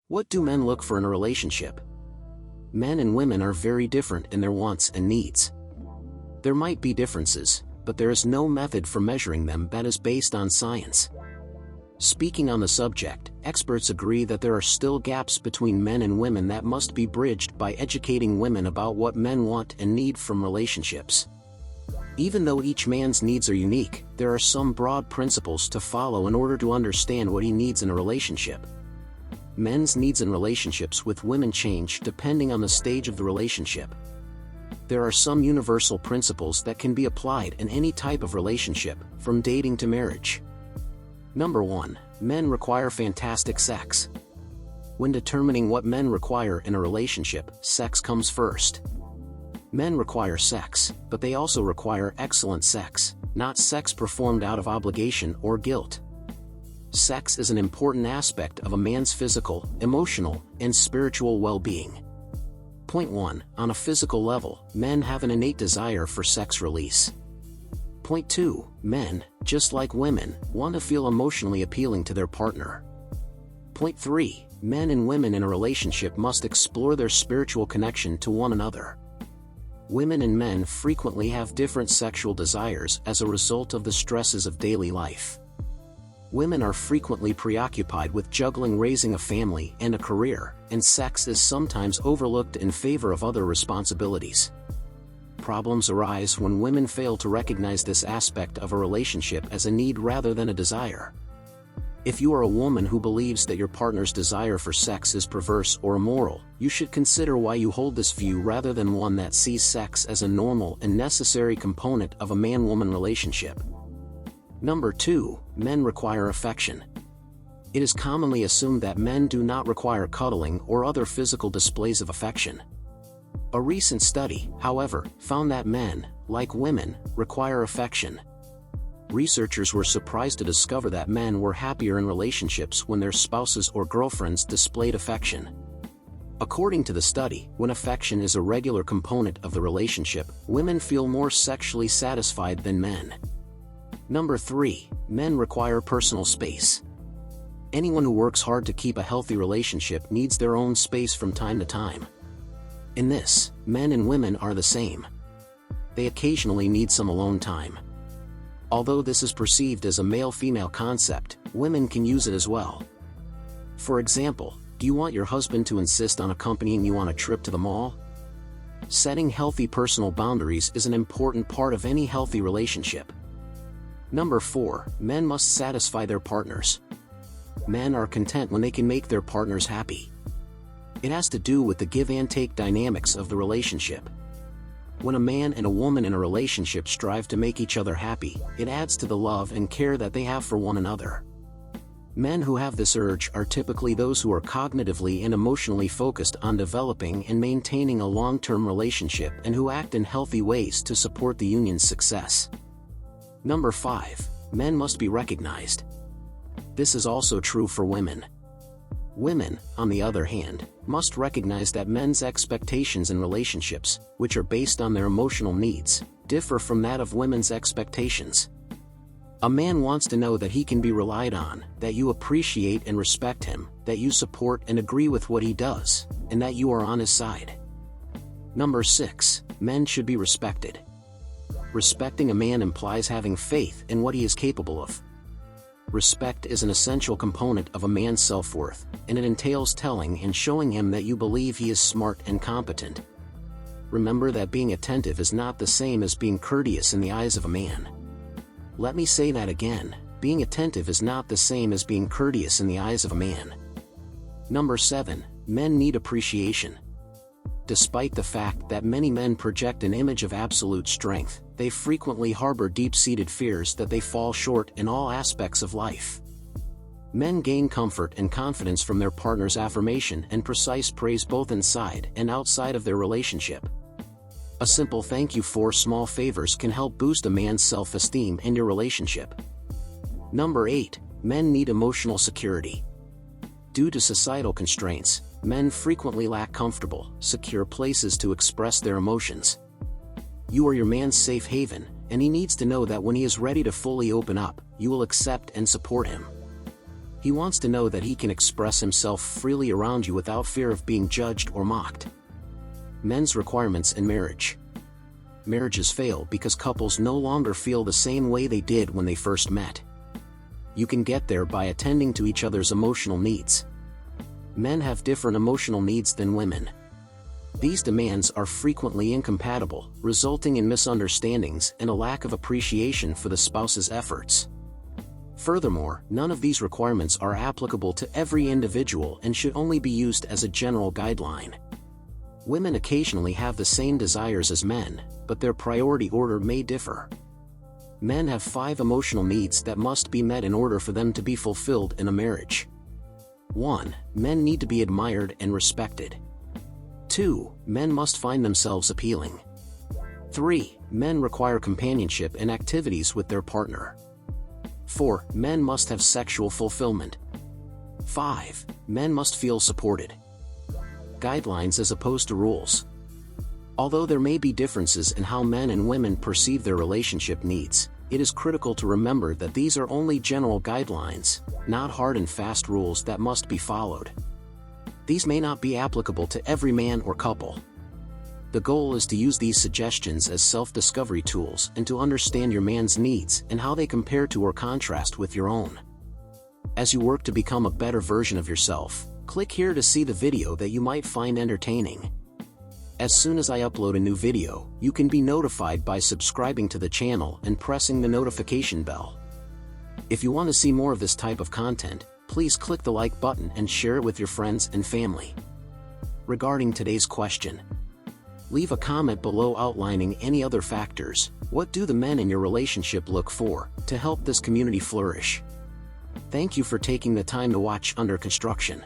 What do men look for in a relationship? Men and women are very different in their wants and needs. There might be differences, but there is no method for measuring them that is based on science. Speaking on the subject, experts agree that there are still gaps between men and women that must be bridged by educating women about what men want and need from relationships. Even though each man's needs are unique, there are some broad principles to follow in order to understand what he needs in a relationship. Men's needs in relationships with women change depending on the stage of the relationship. There are some universal principles that can be applied in any type of relationship, from dating to marriage. Number 1. Men require fantastic sex. When determining what men require in a relationship, sex comes first. Men require sex, but they also require excellent sex, not sex performed out of obligation or guilt. Sex is an important aspect of a man's physical, emotional, and spiritual well-being. Point 1. On a physical level, men have an innate desire for sex release. Point 2. Men, just like women, want to feel emotionally appealing to their partner. Point 3. Men and women in a relationship must explore their spiritual connection to one another. Women and men frequently have different sexual desires as a result of the stresses of daily life. Women are frequently preoccupied with juggling raising a family and a career, and sex is sometimes overlooked in favor of other responsibilities. Problems arise when women fail to recognize this aspect of a relationship as a need rather than a desire. If you are a woman who believes that your partner's desire for sex is perverse or immoral, you should consider why you hold this view rather than one that sees sex as a normal and necessary component of a man-woman relationship. Number 2. Men require affection. It is commonly assumed that men do not require cuddling or other physical displays of affection. A recent study, however, found that men, like women, require affection. Researchers were surprised to discover that men were happier in relationships when their spouses or girlfriends displayed affection. According to the study, when affection is a regular component of the relationship, women feel more sexually satisfied than men. Number 3. Men require personal space. Anyone who works hard to keep a healthy relationship needs their own space from time to time. In this, men and women are the same. They occasionally need some alone time. Although this is perceived as a male-female concept, women can use it as well. For example, do you want your husband to insist on accompanying you on a trip to the mall? Setting healthy personal boundaries is an important part of any healthy relationship. Number 4. Men must satisfy their partners. Men are content when they can make their partners happy. It has to do with the give-and-take dynamics of the relationship. When a man and a woman in a relationship strive to make each other happy, it adds to the love and care that they have for one another. Men who have this urge are typically those who are cognitively and emotionally focused on developing and maintaining a long-term relationship and who act in healthy ways to support the union's success. Number 5. Men must be recognized. This is also true for women. Women, on the other hand, must recognize that men's expectations in relationships, which are based on their emotional needs, differ from that of women's expectations. A man wants to know that he can be relied on, that you appreciate and respect him, that you support and agree with what he does, and that you are on his side. Number 6. Men should be respected. Respecting a man implies having faith in what he is capable of. Respect is an essential component of a man's self-worth, and it entails telling and showing him that you believe he is smart and competent. Remember that being attentive is not the same as being courteous in the eyes of a man. Let me say that again, being attentive is not the same as being courteous in the eyes of a man. Number 7. Men need appreciation. Despite the fact that many men project an image of absolute strength, they frequently harbor deep-seated fears that they fall short in all aspects of life. Men gain comfort and confidence from their partner's affirmation and precise praise both inside and outside of their relationship. A simple thank you for small favors can help boost a man's self-esteem in your relationship. Number 8. Men need emotional security. Due to societal constraints, men frequently lack comfortable, secure places to express their emotions. You are your man's safe haven, and he needs to know that when he is ready to fully open up, you will accept and support him. He wants to know that he can express himself freely around you without fear of being judged or mocked. Men's requirements in marriage. Marriages fail because couples no longer feel the same way they did when they first met. You can get there by attending to each other's emotional needs. Men have different emotional needs than women. These demands are frequently incompatible, resulting in misunderstandings and a lack of appreciation for the spouse's efforts. Furthermore, none of these requirements are applicable to every individual and should only be used as a general guideline. Women occasionally have the same desires as men, but their priority order may differ. Men have 5 emotional needs that must be met in order for them to be fulfilled in a marriage. 1. Men need to be admired and respected. 2. Men must find themselves appealing. 3. Men require companionship and activities with their partner. 4. Men must have sexual fulfillment. 5. Men must feel supported. Guidelines as opposed to rules. Although there may be differences in how men and women perceive their relationship needs, it is critical to remember that these are only general guidelines, not hard and fast rules that must be followed. These may not be applicable to every man or couple. The goal is to use these suggestions as self-discovery tools and to understand your man's needs and how they compare to or contrast with your own. As you work to become a better version of yourself, click here to see the video that you might find entertaining. As soon as I upload a new video, you can be notified by subscribing to the channel and pressing the notification bell. If you want to see more of this type of content, please click the like button and share it with your friends and family. Regarding today's question, leave a comment below outlining any other factors. What do the men in your relationship look for to help this community flourish? Thank you for taking the time to watch Under Construction.